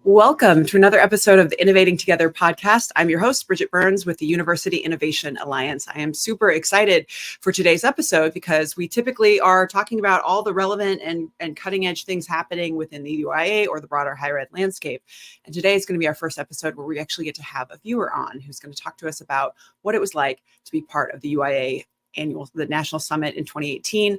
Welcome to another episode of the Innovating Together podcast. I'm your host, Bridget Burns with the University Innovation Alliance. I am super excited for today's episode because we typically are talking about all the relevant and cutting edge things happening within the UIA or the broader higher ed landscape. And today is going to be our first episode where we actually get to have a viewer on who's going to talk to us about what it was like to be part of the UIA the National Summit in 2018,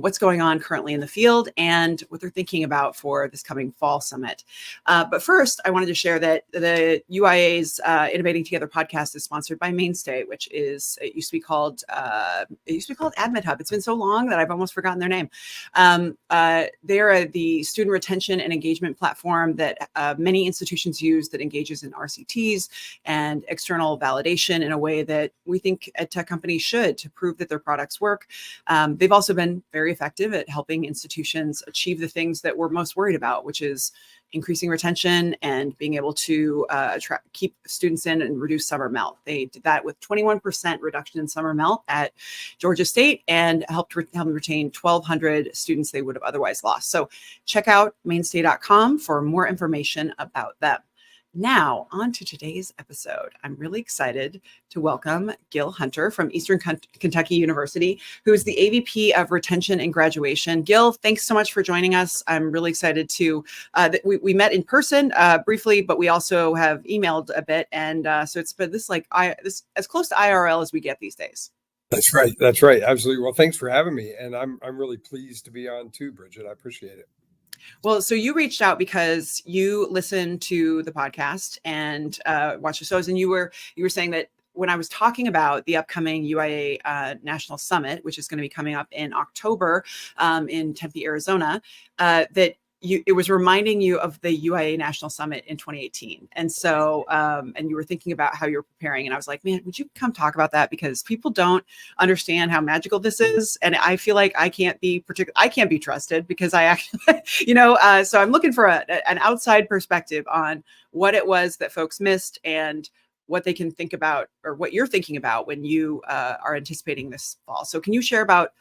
what's going on currently in the field, and what they're thinking about for this coming fall summit. But first, I wanted to share that the UIA's Innovating Together podcast is sponsored by Mainstay, which is it used to be called Admit Hub. It's been so long that I've almost forgotten their name. They are the student retention and engagement platform that many institutions use that engages in RCTs and external validation in a way that we think edtech companies should to prove that their products work. They've also been very effective at helping institutions achieve the things that we're most worried about, which is increasing retention and being able to keep students in and reduce summer melt. They did that with 21% reduction in summer melt at Georgia State and helped them retain 1,200 students they would have otherwise lost. So check out mainstay.com for more information about them. Now, on to today's episode. I'm really excited to welcome Gill Hunter from Eastern Kentucky University, who is the AVP of Retention and Graduation. Gill, thanks so much for joining us. I'm really excited to that we met in person briefly, but we also have emailed a bit, and so it's been this as close to IRL as we get these days. That's right. That's right. Absolutely. Well, thanks for having me, and I'm really pleased to be on too, Bridget. I appreciate it. Well, so you reached out because you listened to the podcast and watched the shows, and you were saying that when I was talking about the upcoming UIA National Summit, which is going to be coming up in October in Tempe, Arizona, that it was reminding you of the UIA National Summit in 2018. And so, and you were thinking about how you're preparing. And I was like, man, would you come talk about that? Because people don't understand how magical this is. And I feel like I can't be trusted because I actually, so I'm looking for an outside perspective on what it was that folks missed and what they can think about or what you're thinking about when you are anticipating this fall. So can you share about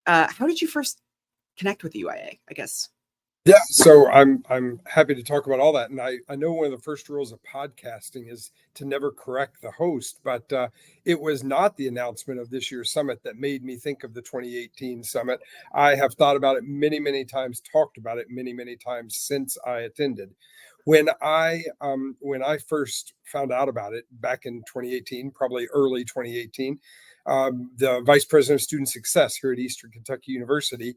how did you first connect with the UIA, I guess? Yeah, so I'm happy to talk about all that. And I know one of the first rules of podcasting is to never correct the host, but it was not the announcement of this year's summit that made me think of the 2018 summit. I have thought about it many, many times, talked about it many, many times since I attended. When I first found out about it back in 2018, probably early 2018, the Vice President of Student Success here at Eastern Kentucky University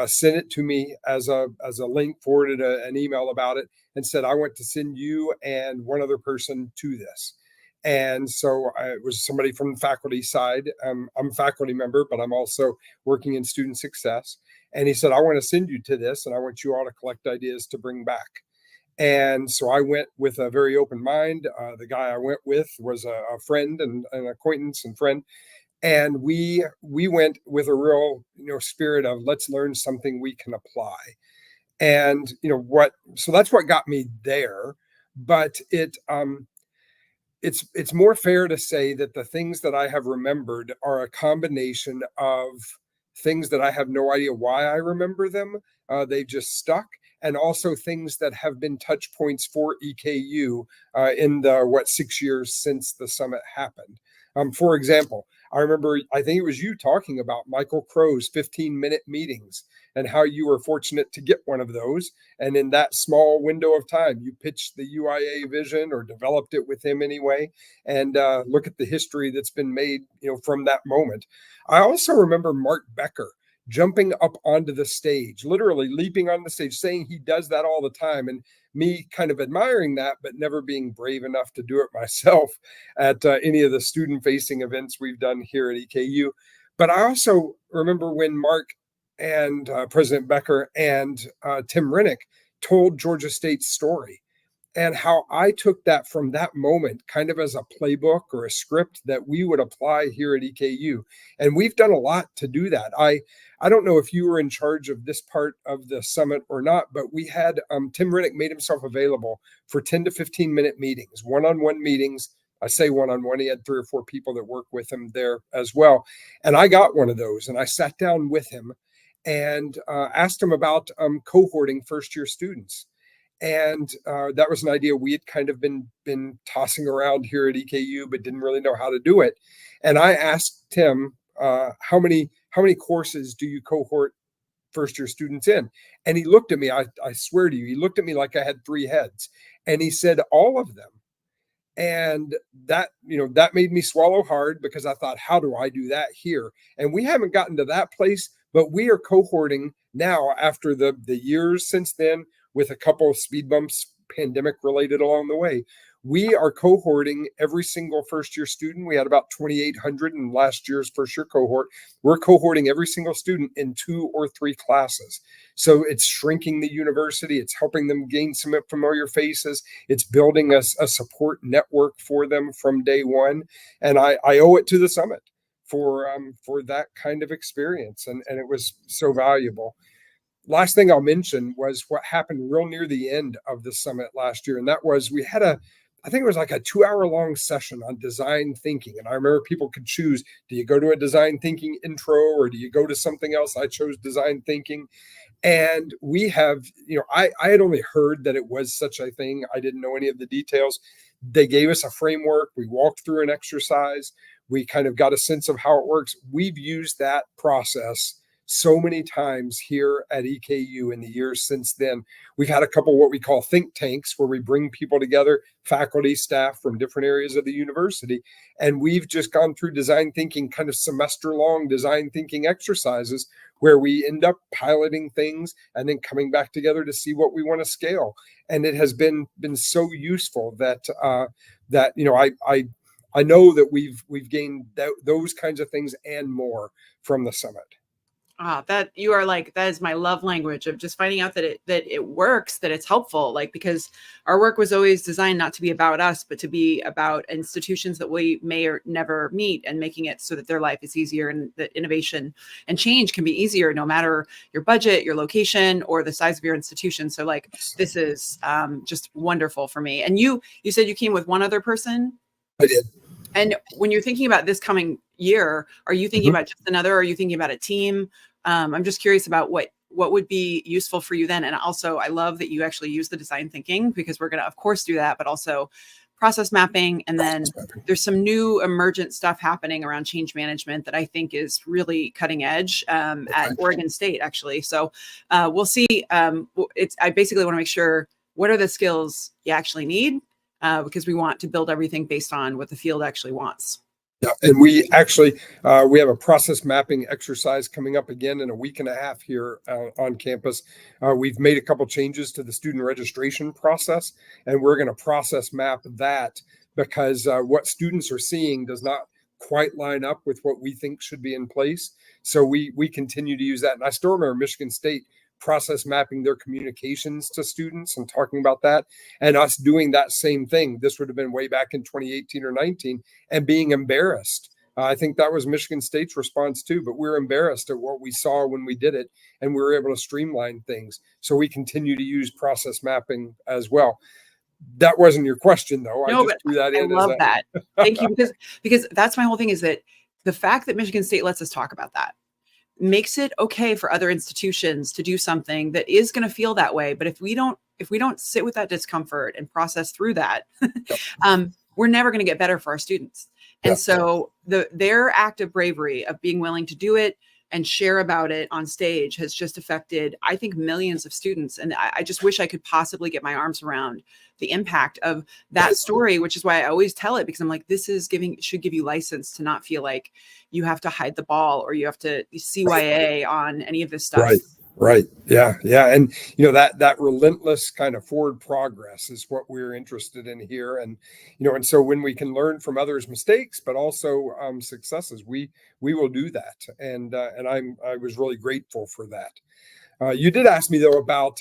sent it to me as a link, forwarded an email about it, and said, I want to send you and one other person to this. And so it was somebody from the faculty side. I'm a faculty member, but I'm also working in student success. And he said, I want to send you to this, and I want you all to collect ideas to bring back. And so I went with a very open mind. The guy I went with was a friend and an acquaintance and friend. And we went with a real, spirit of let's learn something we can apply. And, so that's what got me there. But it's more fair to say that the things that I have remembered are a combination of things that I have no idea why I remember them. They just stuck. And also things that have been touch points for EKU in the 6 years since the summit happened. For example, I remember, I think it was you talking about Michael Crow's 15-minute meetings and how you were fortunate to get one of those. And in that small window of time, you pitched the UIA vision or developed it with him anyway. And look at the history that's been made, from that moment. I also remember Mark Becker jumping up onto the stage, literally leaping on the stage, saying he does that all the time. And me kind of admiring that, but never being brave enough to do it myself at any of the student-facing events we've done here at EKU. But I also remember when Mark and President Becker and Tim Rennick told Georgia State's story. and how I took that from that moment kind of as a playbook or a script that we would apply here at EKU. And we've done a lot to do that. I don't know if you were in charge of this part of the summit or not, but we had Tim Riddick made himself available for 10 to 15 minute meetings, one-on-one meetings. I say one-on-one, he had 3 or 4 people that work with him there as well. And I got one of those, and I sat down with him and asked him about cohorting first-year students. And that was an idea we had kind of been tossing around here at EKU, but didn't really know how to do it. And I asked Tim, how many courses do you cohort first year students in? And he looked at me, I swear to you, he looked at me like I had 3 heads. And he said, all of them. And that made me swallow hard, because I thought, how do I do that here? And we haven't gotten to that place, but we are cohorting now after the years since then, with a couple of speed bumps, pandemic related, along the way. We are cohorting every single first year student. We had about 2,800 in last year's first year cohort. We're cohorting every single student in 2 or 3 classes. So it's shrinking the university. It's helping them gain some familiar faces. It's building a support network for them from day one. And I owe it to the summit for that kind of experience. And it was so valuable. Last thing I'll mention was what happened real near the end of the summit last year. And that was, we had I think it was like a 2-hour-long session on design thinking. And I remember people could choose, do you go to a design thinking intro or do you go to something else? I chose design thinking. And we have, I had only heard that it was such a thing. I didn't know any of the details. They gave us a framework. We walked through an exercise. We kind of got a sense of how it works. We've used that process so many times here at EKU in the years since then. We've had a couple what we call think tanks, where we bring people together, faculty, staff from different areas of the university, and we've just gone through design thinking, kind of semester-long design thinking exercises, where we end up piloting things and then coming back together to see what we want to scale. And it has been so useful that I know that we've gained those kinds of things and more from the summit. That is my love language, of just finding out that it works, that it's helpful, because our work was always designed not to be about us, but to be about institutions that we may or never meet, and making it so that their life is easier, and that innovation and change can be easier no matter your budget, your location, or the size of your institution. So this is just wonderful for me. And you said you came with one other person? I did. And when you're thinking about this coming year, are you thinking about just another, or are you thinking about a team? I'm just curious about what would be useful for you then. And also, I love that you actually use the design thinking, because we're going to, of course, do that, but also process mapping. And then there's some new emergent stuff happening around change management that I think is really cutting edge at Oregon State, actually. So we'll see. I basically want to make sure, what are the skills you actually need? Because we want to build everything based on what the field actually wants. Yeah, and we actually we have a process mapping exercise coming up again in a week and a half here on campus. We've made a couple changes to the student registration process, and we're going to process map that, because what students are seeing does not quite line up with what we think should be in place. So we continue to use that. And I still remember Michigan State process mapping their communications to students and talking about that, and us doing that same thing. This would have been way back in 2018 or 19, and being embarrassed. I think that was Michigan State's response too, but we're embarrassed at what we saw when we did it, and we were able to streamline things. So we continue to use process mapping as well. That wasn't your question, though. No, I just threw that in. I love that. Thank you, because that's my whole thing, is that the fact that Michigan State lets us talk about that makes it okay for other institutions to do something that is going to feel that way. But if we don't sit with that discomfort and process through that, we're never going to get better for our students. And so their act of bravery of being willing to do it and share about it on stage has just affected, I think, millions of students. And I just wish I could possibly get my arms around the impact of that story, which is why I always tell it, because I'm like, this is should give you license to not feel like you have to hide the ball, or you have to CYA on any of this stuff. Right. Yeah. And that relentless kind of forward progress is what we're interested in here. And and so when we can learn from others' mistakes, but also successes, we will do that. And I was really grateful for that. You did ask me though about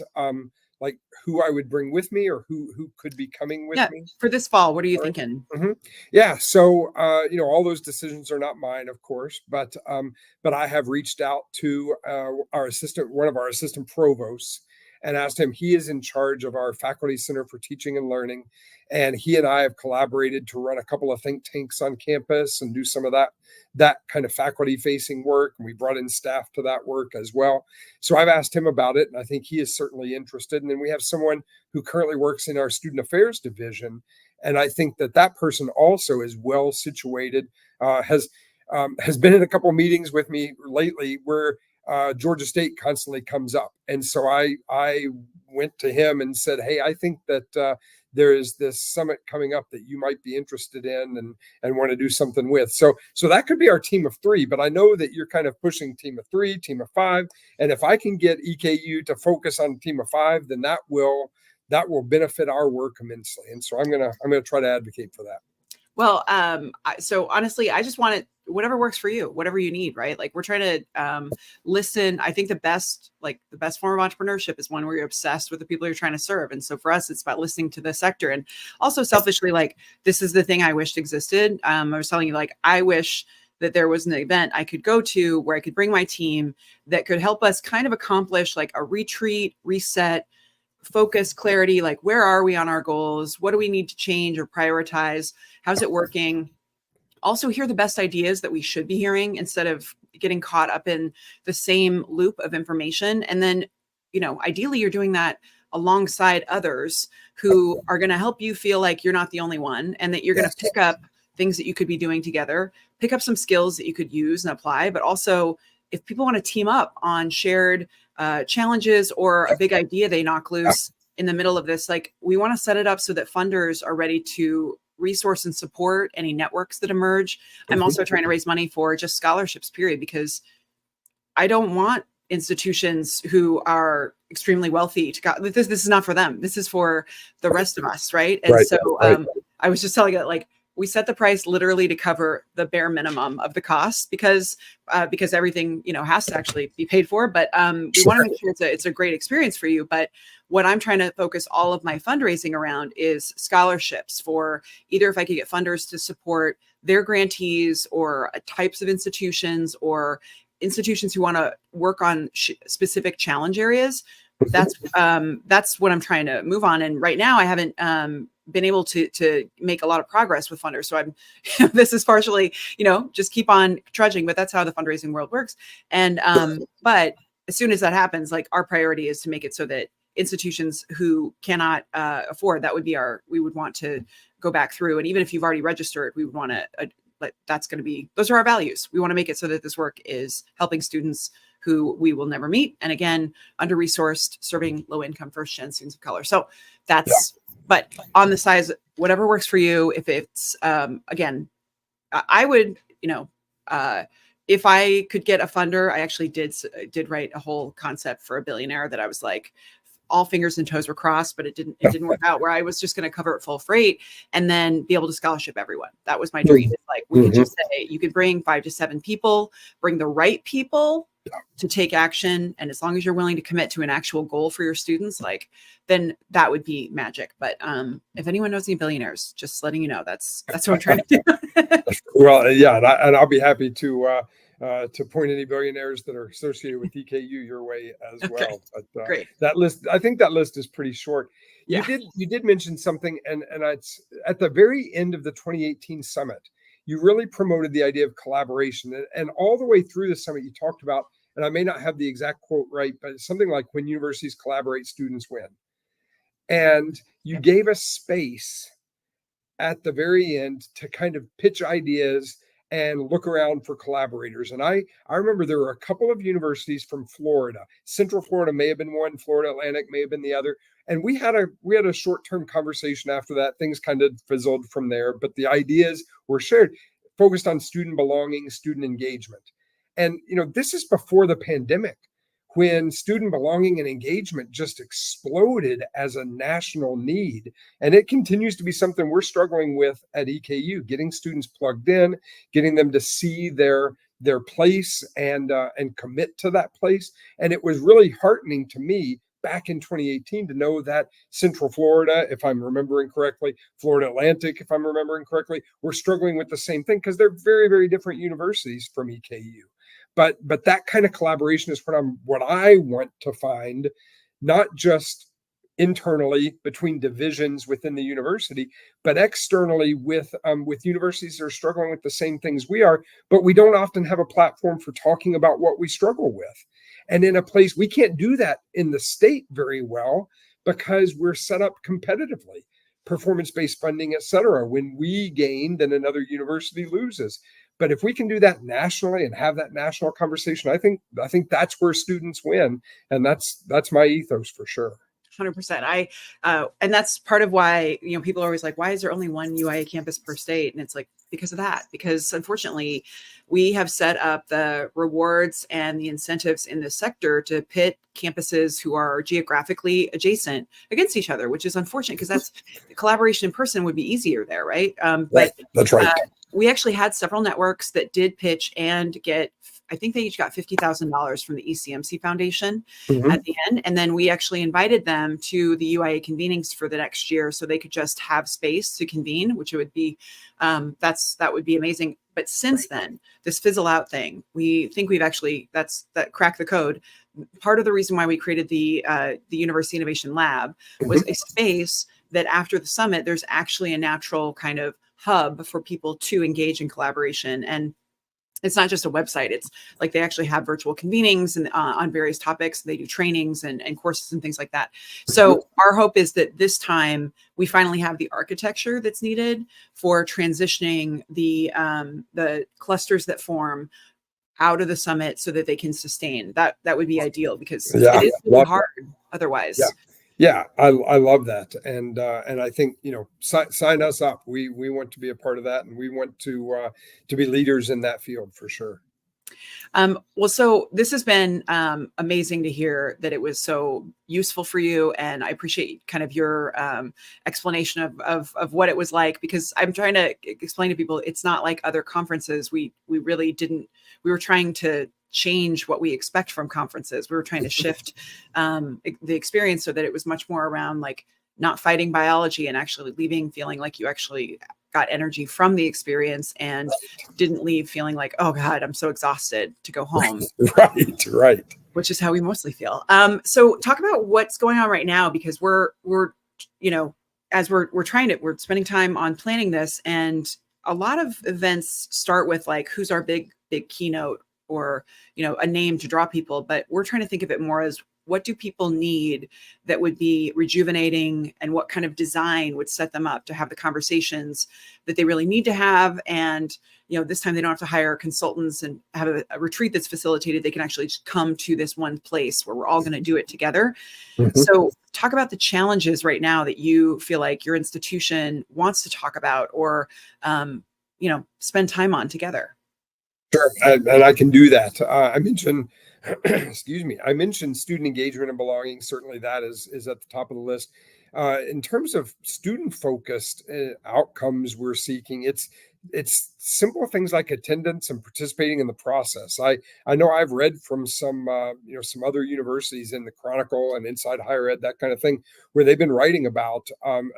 like who I would bring with me or who could be coming with Yeah. me? For this fall, what are you All right. thinking? Yeah. So, all those decisions are not mine, of course, but I have reached out to one of our assistant provosts, and asked him. He is in charge of our Faculty Center for Teaching and Learning, and he and I have collaborated to run a couple of think tanks on campus and do some of that kind of faculty facing work. And we brought in staff to that work as well. So I've asked him about it, and I think he is certainly interested. And then we have someone who currently works in our student affairs division, and I think that person also is well situated. Has been in a couple of meetings with me lately where Georgia State constantly comes up, and so I went to him and said, "Hey, I think that there is this summit coming up that you might be interested in and want to do something with." So that could be our team of 3. But I know that you're kind of pushing team of 3, team of 5, and if I can get EKU to focus on team of 5, then that will benefit our work immensely. And so I'm gonna try to advocate for that. Well, so honestly, I just want it, whatever works for you, whatever you need, right? Like we're trying to listen. I think the best form of entrepreneurship is one where you're obsessed with the people you're trying to serve. And so for us, it's about listening to the sector. And also selfishly, like, this is the thing I wished existed. I was telling you, like, I wish that there was an event I could go to where I could bring my team that could help us kind of accomplish like a retreat, reset, focus, clarity, like where are we on our goals? What do we need to change or prioritize? How's it working? Also hear the best ideas that we should be hearing instead of getting caught up in the same loop of information. And then, ideally you're doing that alongside others who are going to help you feel like you're not the only one, and that you're going to pick up things that you could be doing together, pick up some skills that you could use and apply. But also, if people want to team up on shared challenges or a big idea they knock loose in the middle of this, like, we want to set it up so that funders are ready to resource and support any networks that emerge. I'm also trying to raise money for just scholarships, period, because I don't want institutions who are extremely wealthy to go, this is not for them. This is for the rest of us, right? And I was just telling it, like, we set the price literally to cover the bare minimum of the cost because everything, has to actually be paid for. But we want to make sure it's a great experience for you. But what I'm trying to focus all of my fundraising around is scholarships for either if I could get funders to support their grantees or types of institutions or institutions who want to work on specific challenge areas. That's what I'm trying to move on. And right now I haven't been able to make a lot of progress with funders. So I'm, this is partially, just keep on trudging, but that's how the fundraising world works. And, but as soon as that happens, like, our priority is to make it so that institutions who cannot afford, we would want to go back through. And even if you've already registered, we would want to, those are our values. We want to make it so that this work is helping students who we will never meet. And again, under-resourced, serving low-income first-gen students of color. So that's, but on the size, whatever works for you. If it's, again, I would, if I could get a funder, I actually did write a whole concept for a billionaire that I was like, all fingers and toes were crossed, but it didn't work out, where I was just going to cover it full freight and then be able to scholarship everyone. That was my dream. It's like, we could just say, you could bring 5 to 7 people, bring the right people to take action. And as long as you're willing to commit to an actual goal for your students, like, then that would be magic. But if anyone knows any billionaires, just letting you know, that's what I'm trying to do. Well, yeah. And I'll be happy to point any billionaires that are associated with EKU your way as well. But, Great. That list, I think that list is pretty short. Yeah. You did mention something, and it's at the very end of the 2018 summit, you really promoted the idea of collaboration, and all the way through the summit, you talked about, and I may not have the exact quote right, but it's something like, when universities collaborate, students win. And you gave us space at the very end to kind of pitch ideas and look around for collaborators. And I remember there were a couple of universities from Florida. Central Florida may have been one, Florida Atlantic may have been the other. And we had a short-term conversation after that. Things kind of fizzled from there, but the ideas were shared, focused on student belonging, student engagement. And, this is before the pandemic, when student belonging and engagement just exploded as a national need. And it continues to be something we're struggling with at EKU, getting students plugged in, getting them to see their place and commit to that place. And it was really heartening to me back in 2018 to know that Central Florida, if I'm remembering correctly, Florida Atlantic, if I'm remembering correctly, we're struggling with the same thing because they're very, very different universities from EKU. But that kind of collaboration is what I want to find, not just internally between divisions within the university, but externally with universities that are struggling with the same things we are, but we don't often have a platform for talking about what we struggle with. And in a place, we can't do that in the state very well because we're set up competitively, performance-based funding, et cetera. When we gain, then another university loses. But if we can do that nationally and have that national conversation, I think that's where students win, and that's my ethos for sure. 100%. And that's part of why, people are always like, why is there only one UIA campus per state? And it's like, because of that, because unfortunately we have set up the rewards and the incentives in this sector to pit campuses who are geographically adjacent against each other, which is unfortunate because that's collaboration in person would be easier there. Right. But that's right. We actually had several networks that did pitch and get, I think they each got $50,000 from the ECMC Foundation at the end. And then we actually invited them to the UIA convenings for the next year so they could just have space to convene, which would be, that would be amazing. But since then, this fizzle out thing, we think we've actually, that cracked the code. Part of the reason why we created the University Innovation Lab was a space that after the summit, there's actually a natural kind of hub for people to engage in collaboration. And it's not just a website. It's like they actually have virtual convenings and on various topics. They do trainings and courses and things like that. So our hope is that this time we finally have the architecture that's needed for transitioning the clusters that form out of the summit so that they can sustain. That would be ideal because it is really hard otherwise. Yeah, I love that, and I think sign us up. We want to be a part of that, and we want to be leaders in that field for sure. Well, so this has been amazing to hear that it was so useful for you, and I appreciate kind of your explanation of what it was like, because I'm trying to explain to people it's not like other conferences. We really didn't. We were trying to change what we expect from conferences. We were trying to shift the experience so that it was much more around like not fighting biology and actually leaving feeling like you actually got energy from the experience and didn't leave feeling like, oh God, I'm so exhausted to go home. Right. Which is how we mostly feel. So talk about what's going on right now, because we're as we're spending time on planning this, and a lot of events start with like, who's our big keynote or, a name to draw people. But we're trying to think of it more as, what do people need that would be rejuvenating, and what kind of design would set them up to have the conversations that they really need to have? And, this time they don't have to hire consultants and have a retreat that's facilitated. They can actually just come to this one place where we're all going to do it together. So talk about the challenges right now that you feel like your institution wants to talk about or, spend time on together. Sure, and I can do that. I mentioned, I mentioned student engagement and belonging. Certainly that is at the top of the list. In terms of student-focused outcomes we're seeking, it's simple things like attendance and participating in the process. I know I've read from some other universities in the Chronicle and Inside Higher Ed, that kind of thing, where they've been writing about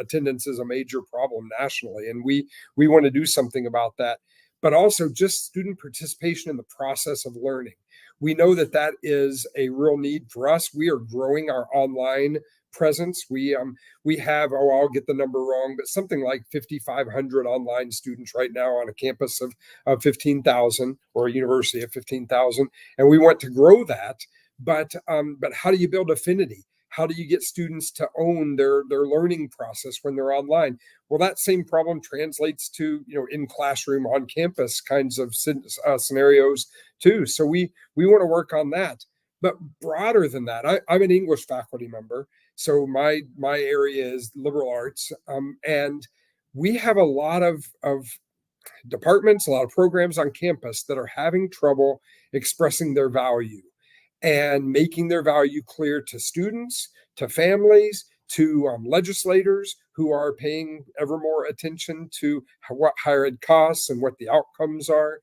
attendance as a major problem nationally, and we want to do something about that. But also just student participation in the process of learning. We know that is a real need for us. We are growing our online presence. We have, I'll get the number wrong, but something like 5,500 online students right now on a campus of 15,000, or a university of 15,000, and we want to grow that. But how do you build affinity? How do you get students to own their learning process when they're online? Well, that same problem translates to, in classroom, on campus kinds of scenarios too. So we want to work on that. But broader than that, I'm an English faculty member. So my area is liberal arts. And we have a lot of departments, a lot of programs on campus that are having trouble expressing their value and making their value clear to students, to families, to legislators who are paying ever more attention to what higher ed costs and what the outcomes are.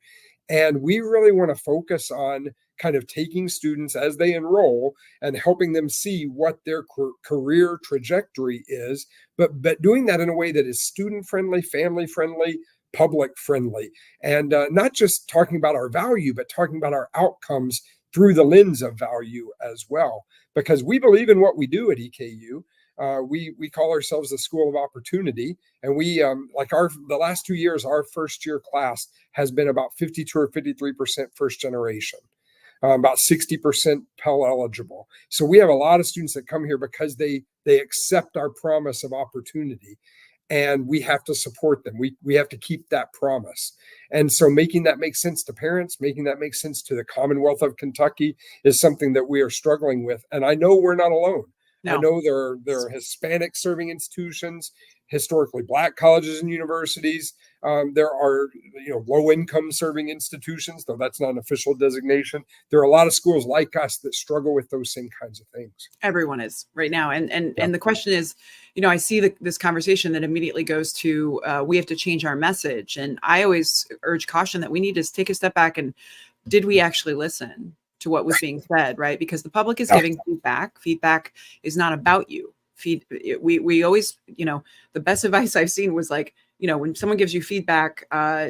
And we really want to focus on kind of taking students as they enroll and helping them see what their career trajectory is, but doing that in a way that is student friendly, family friendly, public friendly, and not just talking about our value, but talking about our outcomes through the lens of value as well, because we believe in what we do at EKU. We call ourselves the School of Opportunity, and we the last 2 years, our first year class has been about 52 or 53% first generation, about 60% Pell eligible. So we have a lot of students that come here because they accept our promise of opportunity, and we have to support them. We have to keep that promise. And so making that make sense to parents, making that make sense to the Commonwealth of Kentucky is something that we are struggling with. And I know we're not alone. No. I know there are Hispanic serving institutions, historically Black colleges and universities. There are low income serving institutions, though that's not an official designation. There are a lot of schools like us that struggle with those same kinds of things. Everyone is right now, and the question is, I see this conversation that immediately goes to we have to change our message, and I always urge caution that we need to take a step back and did we actually listen to what was being said, right? Because the public is giving feedback. Feedback is not about you. We always, the best advice I've seen was like, when someone gives you feedback,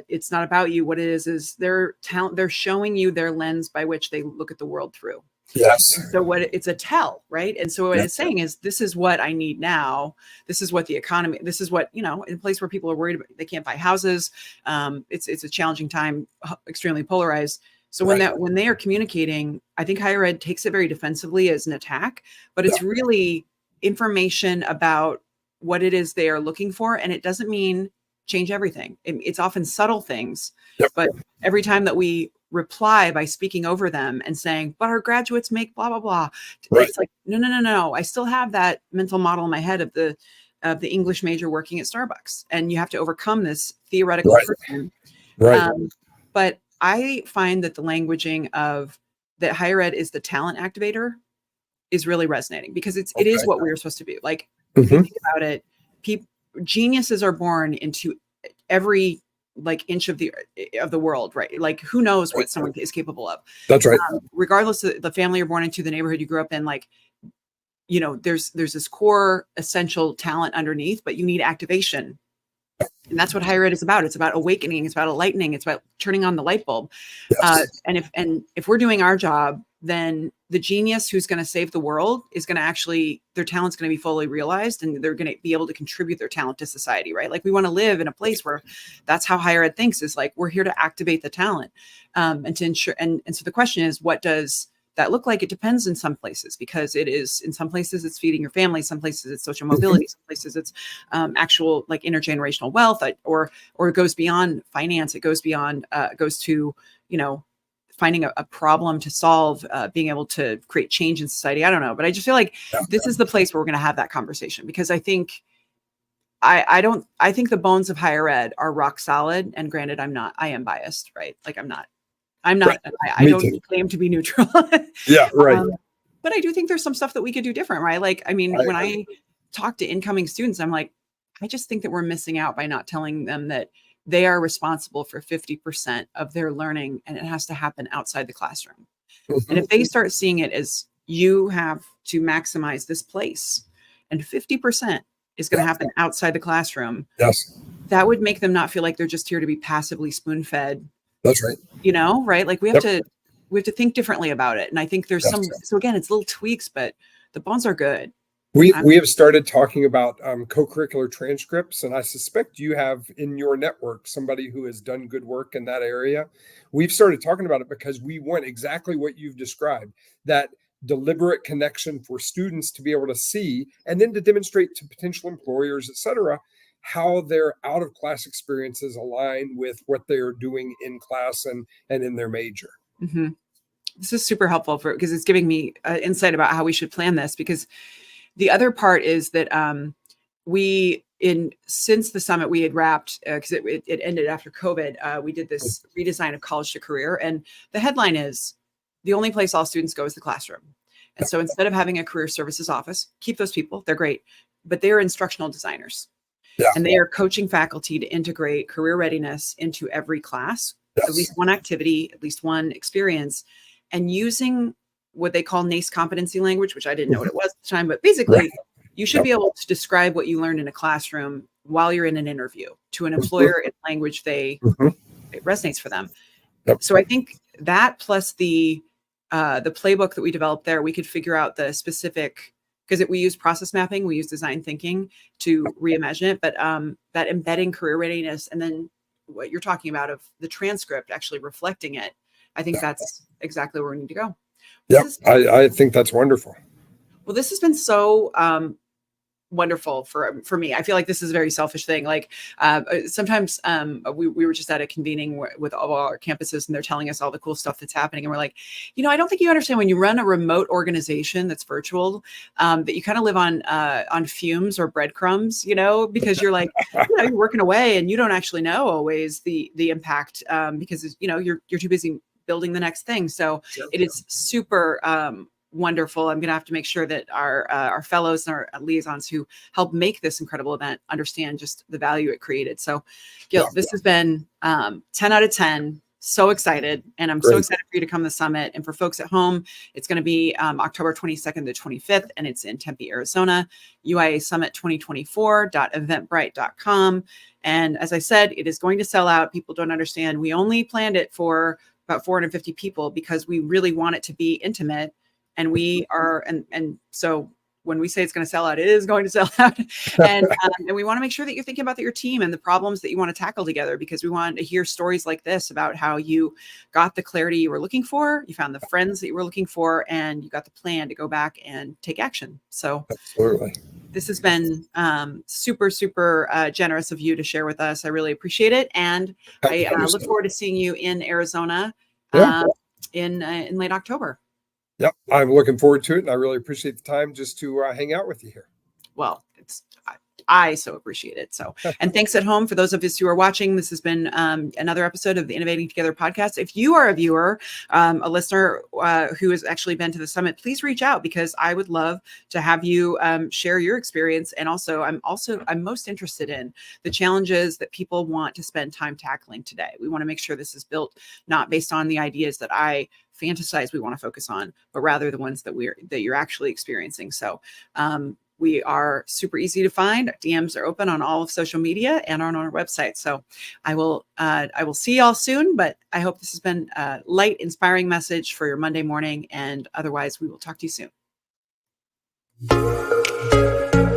it's not about you. What it is their talent. They're showing you their lens by which they look at the world through. Yes. So it's a tell, right? And so what it's saying is, this is what I need now. This is what the economy, this is what, in a place where people are worried about, they can't buy houses. It's a challenging time, extremely polarized. So when they are communicating, I think higher ed takes it very defensively as an attack, but it's really information about what it is they are looking for. And it doesn't mean change everything. It's often subtle things, but every time that we reply by speaking over them and saying, but our graduates make blah, blah, blah. It's like, no. I still have that mental model in my head of the English major working at Starbucks. And you have to overcome this theoretical person. But I find that the languaging of that higher ed is the talent activator is really resonating, because it is what we're supposed to be. Like, if you think about it, geniuses are born into every inch of the world, right? Like, who knows what someone is capable of. That's right. Regardless of the family you're born into, the neighborhood you grew up in, there's this core essential talent underneath, but you need activation. And that's what higher ed is about. It's about awakening. It's about enlightening. It's about turning on the light bulb. And if we're doing our job, then the genius who's going to save the world is going to their talent's going to be fully realized, and they're going to be able to contribute their talent to society, right? Like, we want to live in a place where that's how higher ed thinks, is like, we're here to activate the talent, and to ensure. And so the question is, what does that look like? It depends in some places, because in some places it's feeding your family, some places it's social mobility, some places it's actual intergenerational wealth, or it goes beyond finance. It goes beyond, goes to, finding a problem to solve, being able to create change in society. I don't know, but I just feel like this is the place where we're going to have that conversation, because I think I think the bones of higher ed are rock solid. And granted, I am biased, right? Like, I'm not, I don't claim to be neutral. But I do think there's some stuff that we could do different, right? Like, when I talk to incoming students, I'm like, I just think that we're missing out by not telling them that they are responsible for 50% of their learning, and it has to happen outside the classroom. And if they start seeing it as, you have to maximize this place, and 50% is going to happen outside the classroom, that would make them not feel like they're just here to be passively spoon-fed. That's right. Right? Like, we have to think differently about it. And I think there's so again, it's little tweaks, but the bones are good. We have started talking about co-curricular transcripts, and I suspect you have in your network somebody who has done good work in that area. We've started talking about it because we want exactly what you've described, that deliberate connection for students to be able to see, and then to demonstrate to potential employers, et cetera, how their out-of-class experiences align with what they are doing in class and in their major. This is super helpful because it's giving me insight about how we should plan this, because the other part is that since the summit we had wrapped, because it ended after COVID, we did this redesign of college to career. And the headline is, the only place all students go is the classroom. And so instead of having a career services office, keep those people, they're great, but they're instructional designers. And they are coaching faculty to integrate career readiness into every class, at least one activity, at least one experience. and using what they call NACE competency language, which I didn't know what it was at the time, but basically you should be able to describe what you learned in a classroom while you're in an interview to an employer in language it resonates for them. So I think that plus the playbook that we developed there, we could figure out the specific, because we use process mapping, we use design thinking to reimagine it, but that embedding career readiness, and then what you're talking about of the transcript actually reflecting it, I think that's exactly where we need to go. Yeah, I think that's wonderful. Well, this has been so wonderful for me. I feel like this is a very selfish thing. Like sometimes we were just at a convening with all our campuses, and they're telling us all the cool stuff that's happening. And we're like, I don't think you understand, when you run a remote organization that's virtual, that you kind of live on fumes or breadcrumbs, because you're like, you're working away and you don't actually know always the impact because, you're too busy building the next thing. So it is super wonderful. I'm going to have to make sure that our fellows and our liaisons who help make this incredible event understand just the value it created. So, Gill, this has been 10 out of 10. So excited. And I'm so excited for you to come to the summit. And for folks at home, it's going to be October 22nd to 25th, and it's in Tempe, Arizona, UIA Summit 2024.eventbrite.com. And as I said, it is going to sell out. People don't understand. We only planned it for about 450 people because we really want it to be intimate. And we are, and so when we say it's going to sell out, it is going to sell out. And we want to make sure that you're thinking about your team and the problems that you want to tackle together, because we want to hear stories like this about how you got the clarity you were looking for, you found the friends that you were looking for, and you got the plan to go back and take action. So absolutely. This has been super, super generous of you to share with us. I really appreciate it. And I look forward to seeing you in Arizona in late October. Yep, I'm looking forward to it, and I really appreciate the time just to hang out with you here. Well, I so appreciate it. So, and thanks at home for those of us who are watching. This has been another episode of the Innovating Together podcast. If you are a viewer, a listener who has actually been to the summit, please reach out, because I would love to have you share your experience. And also, I'm most interested in the challenges that people want to spend time tackling today. We want to make sure this is built not based on the ideas that I fantasize we want to focus on, but rather the ones that you're actually experiencing. So we are super easy to find. DMs are open on all of social media and on our website. So I will see y'all soon, but I hope this has been a light, inspiring message for your Monday morning. And otherwise, we will talk to you soon.